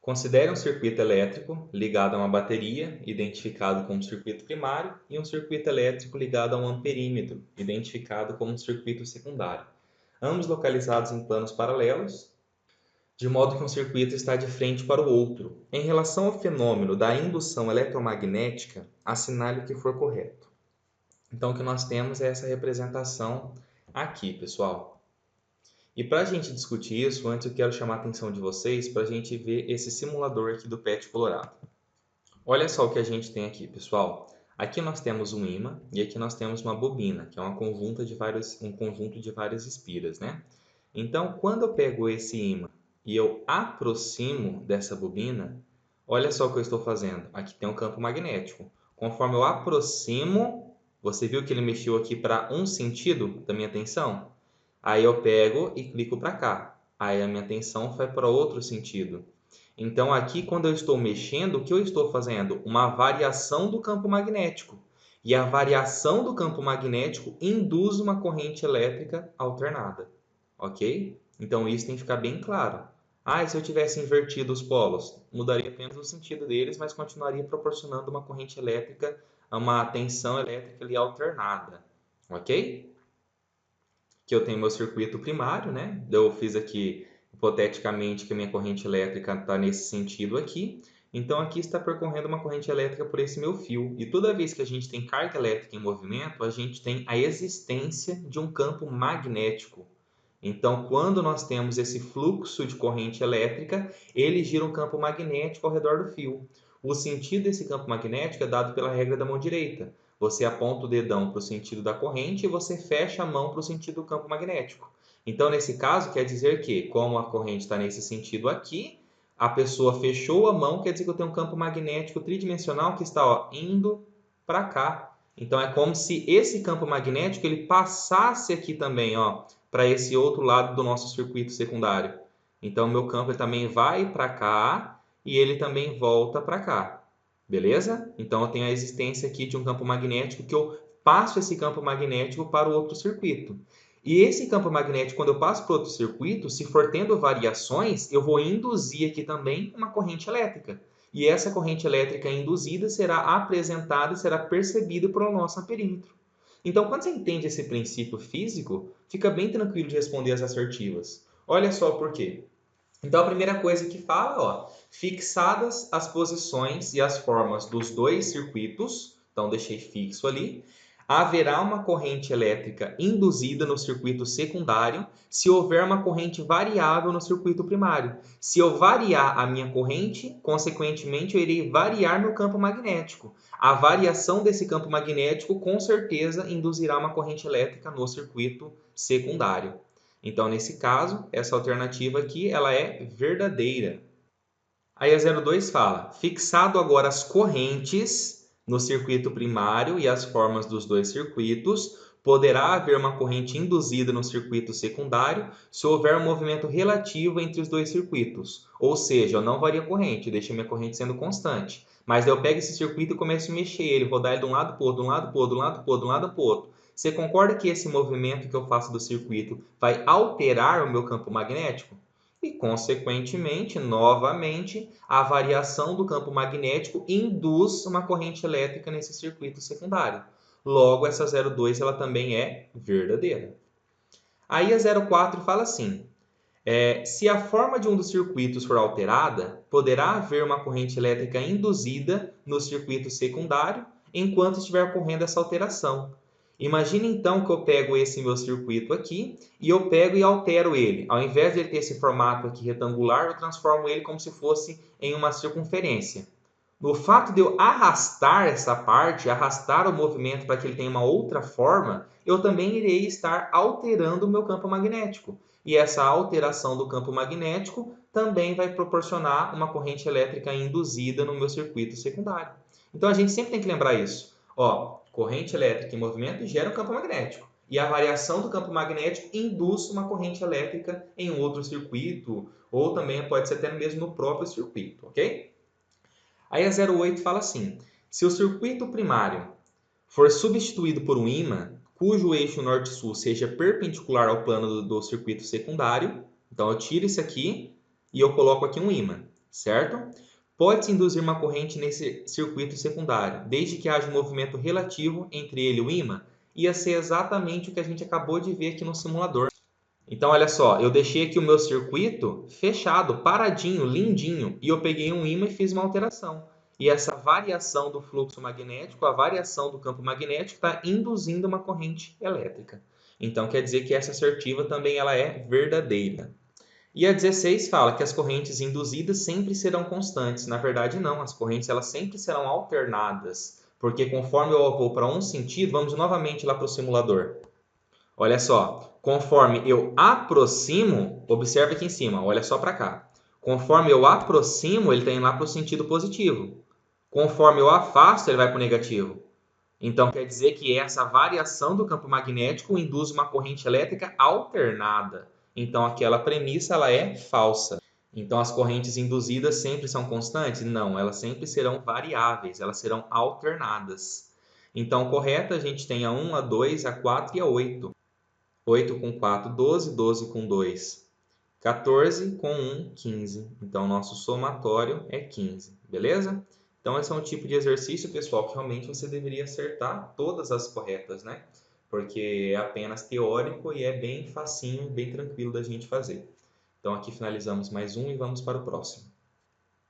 Considere um circuito elétrico ligado a uma bateria, identificado como circuito primário, e um circuito elétrico ligado a um amperímetro, identificado como circuito secundário, ambos localizados em planos paralelos, de modo que um circuito está de frente para o outro. Em relação ao fenômeno da indução eletromagnética, assinale o que for correto. Então, o que nós temos é essa representação aqui, pessoal. E para a gente discutir isso, antes eu quero chamar a atenção de vocês para a gente ver esse simulador aqui do PET Colorado. Olha só o que a gente tem aqui, pessoal. Aqui nós temos um ímã e aqui nós temos uma bobina, que é um conjunto de várias espiras, né? Então, quando eu pego esse ímã e eu aproximo dessa bobina, olha só o que eu estou fazendo. Aqui tem um campo magnético. Conforme eu aproximo, você viu que ele mexeu aqui para um sentido da minha tensão? Aí eu pego e clico para cá. Aí a minha atenção vai para outro sentido. Então aqui quando eu estou mexendo, o que eu estou fazendo? Uma variação do campo magnético. E a variação do campo magnético induz uma corrente elétrica alternada. Ok? Então isso tem que ficar bem claro. Ah, e se eu tivesse invertido os polos? Mudaria apenas o sentido deles, mas continuaria proporcionando uma corrente elétrica, uma tensão elétrica ali alternada. Ok? Que eu tenho meu circuito primário, né? Eu fiz aqui, hipoteticamente, que a minha corrente elétrica está nesse sentido aqui. Então, aqui está percorrendo uma corrente elétrica por esse meu fio. E toda vez que a gente tem carga elétrica em movimento, a gente tem a existência de um campo magnético. Então, quando nós temos esse fluxo de corrente elétrica, ele gira um campo magnético ao redor do fio. O sentido desse campo magnético é dado pela regra da mão direita. Você aponta o dedão para o sentido da corrente e você fecha a mão para o sentido do campo magnético. Então, nesse caso, quer dizer que, como a corrente está nesse sentido aqui, a pessoa fechou a mão, quer dizer que eu tenho um campo magnético tridimensional que está indo para cá. Então, é como se esse campo magnético ele passasse aqui também, para esse outro lado do nosso circuito secundário. Então, meu campo ele também vai para cá e ele também volta para cá. Beleza? Então, eu tenho a existência aqui de um campo magnético que eu passo esse campo magnético para o outro circuito. E esse campo magnético, quando eu passo para o outro circuito, se for tendo variações, eu vou induzir aqui também uma corrente elétrica. E essa corrente elétrica induzida será apresentada e será percebida pelo nosso amperímetro. Então, quando você entende esse princípio físico, fica bem tranquilo de responder as assertivas. Olha só por quê. Então, a primeira coisa que fala, fixadas as posições e as formas dos dois circuitos, então deixei fixo ali, haverá uma corrente elétrica induzida no circuito secundário se houver uma corrente variável no circuito primário. Se eu variar a minha corrente, consequentemente eu irei variar meu campo magnético. A variação desse campo magnético com certeza induzirá uma corrente elétrica no circuito secundário. Então, nesse caso, essa alternativa aqui ela é verdadeira. Aí a 02 fala, fixado agora as correntes no circuito primário e as formas dos dois circuitos, poderá haver uma corrente induzida no circuito secundário se houver um movimento relativo entre os dois circuitos. Ou seja, eu não vario a corrente, eu deixo a minha corrente sendo constante. Mas eu pego esse circuito e começo a mexer ele, rodar ele de um lado para o outro, de um lado para o outro, de um lado para o outro, de um lado para o outro. Você concorda que esse movimento que eu faço do circuito vai alterar o meu campo magnético? E, consequentemente, novamente, a variação do campo magnético induz uma corrente elétrica nesse circuito secundário. Logo, essa 02 ela também é verdadeira. Aí a 04 fala assim, se a forma de um dos circuitos for alterada, poderá haver uma corrente elétrica induzida no circuito secundário enquanto estiver ocorrendo essa alteração. Imagine então que eu pego esse meu circuito aqui e eu pego e altero ele. Ao invés de ele ter esse formato aqui retangular, eu transformo ele como se fosse em uma circunferência. No fato de eu arrastar essa parte, arrastar o movimento para que ele tenha uma outra forma, eu também irei estar alterando o meu campo magnético. E essa alteração do campo magnético também vai proporcionar uma corrente elétrica induzida no meu circuito secundário. Então a gente sempre tem que lembrar isso. Corrente elétrica em movimento gera um campo magnético. E a variação do campo magnético induz uma corrente elétrica em outro circuito, ou também pode ser até mesmo no próprio circuito, ok? Aí a 08 fala assim, se o circuito primário for substituído por um ímã, cujo eixo norte-sul seja perpendicular ao plano do circuito secundário, então eu tiro isso aqui e eu coloco aqui um ímã. certo? Pode-se induzir uma corrente nesse circuito secundário, desde que haja um movimento relativo entre ele e o ímã. Ia ser exatamente o que a gente acabou de ver aqui no simulador. Então, olha só, eu deixei aqui o meu circuito fechado, paradinho, lindinho, e eu peguei um ímã e fiz uma alteração. E essa variação do fluxo magnético, a variação do campo magnético, está induzindo uma corrente elétrica. Então, quer dizer que essa assertiva também ela é verdadeira. E a 16 fala que as correntes induzidas sempre serão constantes. Na verdade, não. As correntes elas sempre serão alternadas. Porque conforme eu vou para um sentido, vamos novamente lá para o simulador. Olha só, conforme eu aproximo, observe aqui em cima, olha só para cá. Conforme eu aproximo, ele está indo lá para o sentido positivo. Conforme eu afasto, ele vai para o negativo. Então, quer dizer que essa variação do campo magnético induz uma corrente elétrica alternada. Então, aquela premissa ela é falsa. Então, as correntes induzidas sempre são constantes? Não, elas sempre serão variáveis, elas serão alternadas. Então, correta, a gente tem a 1, a 2, a 4 e a 8. 8 com 4, 12, 12 com 2, 14 com 1, 15. Então, nosso somatório é 15, beleza? Então, esse é um tipo de exercício, pessoal, que realmente você deveria acertar todas as corretas, né? Porque é apenas teórico e é bem facinho, bem tranquilo da gente fazer. Então, aqui finalizamos mais um e vamos para o próximo.